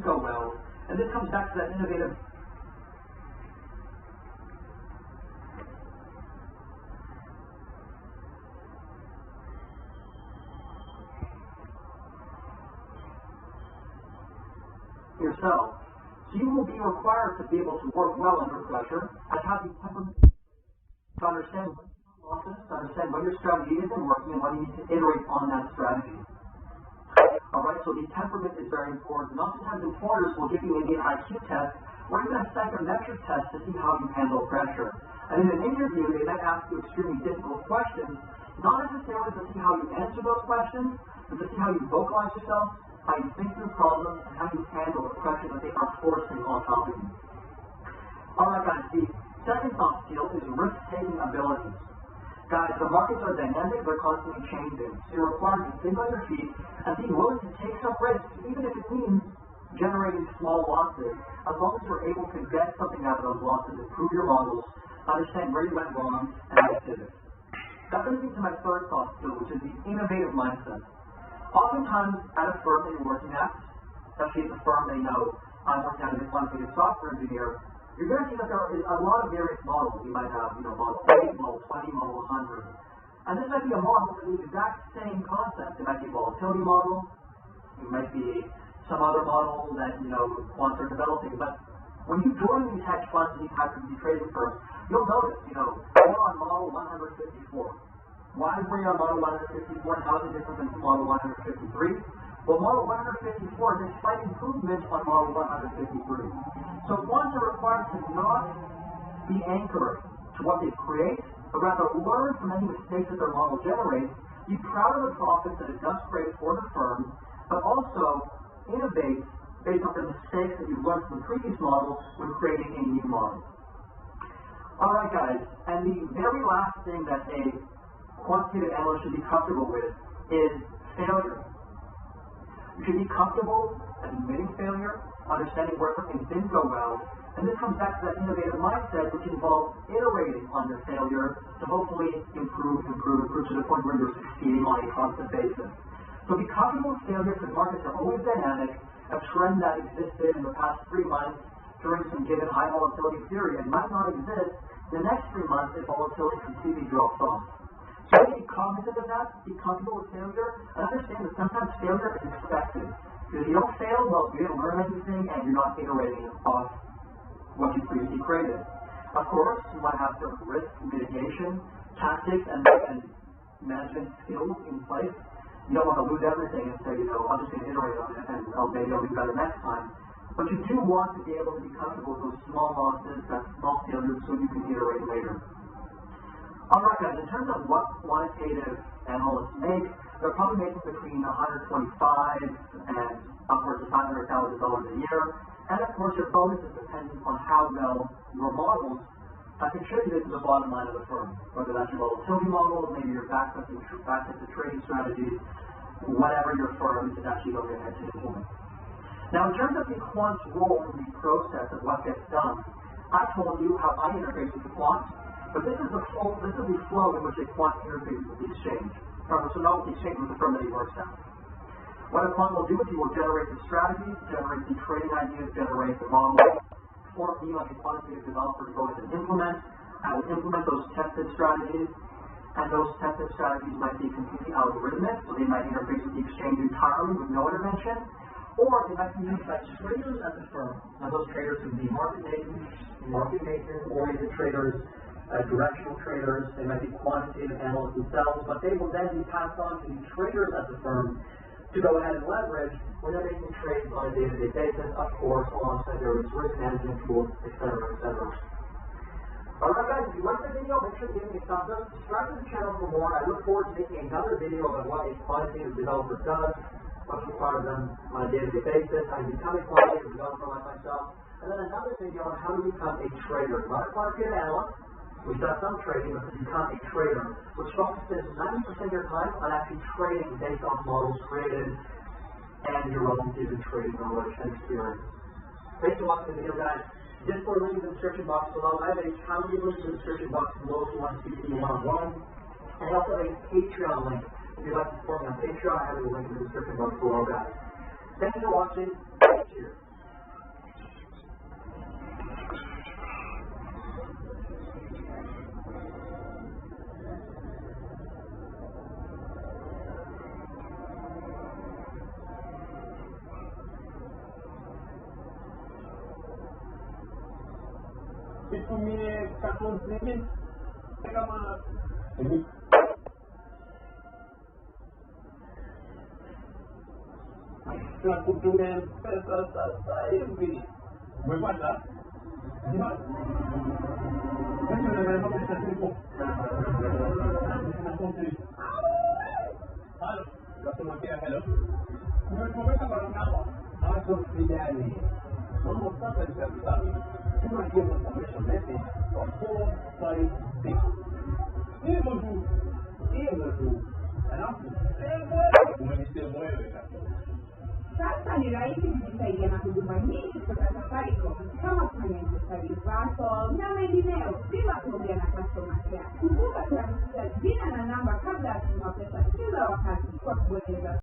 go well. And this comes back to that innovative yourself. So you will be required to be able to work well under pressure and have the temperament to understand losses, to understand when your strategy isn't working and when you need to iterate on that strategy. Alright, so the temperament is very important. And oftentimes employers will give you maybe an IQ test or even a psychometric test to see how you handle pressure. And in an interview, they might ask you extremely difficult questions, not necessarily to see how you answer those questions, but to see how you vocalize yourself, how you think through problems, and how you handle the pressure that they are forcing on top of you. Alright guys, the second soft skill is risk-taking abilities. Guys, the markets are dynamic, they're constantly changing. So you're required to think on your feet and be willing to take some risks, even if it means generating small losses, as long as you're able to get something out of those losses, improve your models, understand where you went wrong, and pivot. That brings me to my third soft skill, which is the innovative mindset. Oftentimes, at a firm that you're working at, especially at the firm they know I'm working at as a quantitative software engineer, you're going to see that there is a lot of various models. You might have, model 8, model 20, model 100. And this might be a model for the exact same concept. It might be a volatility model. It might be some other model that, quants are developing. But when you join these hedge funds and these high-frequency trading firms, you'll notice, we're on model 154. Why is we on model 154 and how is it different than model 153? Well, model 154 is a slight improvement on model 153. So quants are required to not be anchored to what they create, but rather learn from any mistakes that their model generates, be proud of the profits that it does create for the firm, but also innovate based on the mistakes that you've learned from the previous model when creating a new model. Alright guys, and the very last thing that a quantitative analyst should be comfortable with is failure. You should be comfortable admitting failure, understanding where something didn't go well, and this comes back to that innovative mindset, which involves iterating on your failure to hopefully improve to the point where you're succeeding on a constant basis. So be comfortable with failure because markets are always dynamic. A trend that existed in the past 3 months during some given high volatility period might not exist the next 3 months if volatility completely drops off. So be cognizant of that, be comfortable with failure, and understand that sometimes failure is expected. Because if you don't fail, well, you didn't learn anything, and you're not iterating off what you previously created. Of course, you want to have certain risk mitigation tactics and management skills in place. You don't want to lose everything and say, I'm just going to iterate on it, and maybe I'll do better next time. But you do want to be able to be comfortable with those small losses, that small failures, so you can iterate later. Alright guys, in terms of what quantitative analysts make, they're probably making between $125 and upwards of $500,000 a year. And of course your bonus is dependent on how well your models have contributed to the bottom line of the firm. Whether that's your volatility model, maybe your backtest trading strategies, whatever your firm is actually going ahead to implement. Now in terms of the quant's role in the process of what gets done, I told you how I interface with the quant. But this is the flow in which a quant interfaces with the exchange. So not with the exchange, with the firm that he works at. What a quant will do is he will generate the strategies, generate the trading ideas, generate the model, form me like a quantitative developer to go ahead and implement. I will implement those tested strategies, and those tested strategies might be completely algorithmic, so they might interface with the exchange entirely with no intervention, or they might be used by traders at the firm. Now those traders can be market makers, oriented traders, directional traders, they might be quantitative analysts themselves, but they will then be passed on to the traders at the firm to go ahead and leverage when they're making trades on a day-to-day basis, of course, alongside their risk management tools, etc., etc. Alright guys, if you liked the video, make sure to give me a thumbs up, subscribe to the channel for more. I look forward to making another video about what a quantitative developer does, what's required of them on a day-to-day basis, how to become a quantitative developer like myself, and then another video on how to become a trader, not a quantitative analyst. We've done some trading, but to become a trader, which focuses 90% of your time on actually trading based on models created and your own given trading knowledge and experience. Thanks for watching the video, guys. Discord link in the description box below. I have a calendar link in the description box below if you want to speak to me one-on-one. And I also have a Patreon link. If you'd like to support me on Patreon, I have a link in the description box below, guys. Thanks for watching. Cheers. situmie cartoons zingine kama tunakutumia pesa sasa hivi. Umepata? Halo, nasema hello. Umepata barua hapa? Hapo sijali. Mambo sasa ni sawa. Tuna kitu confirmation message for 456. Hiyo tu. Alafu umenisema wewe sasa ni rahisi kujisaidia na huduma nyingi kutoka Safaricom kama kufanya reversal na mengineo bila kuongea na customer care. Kumbuka kuandika jina na namba kabla ya kutuma pesa kila wakati kwa kubonyeza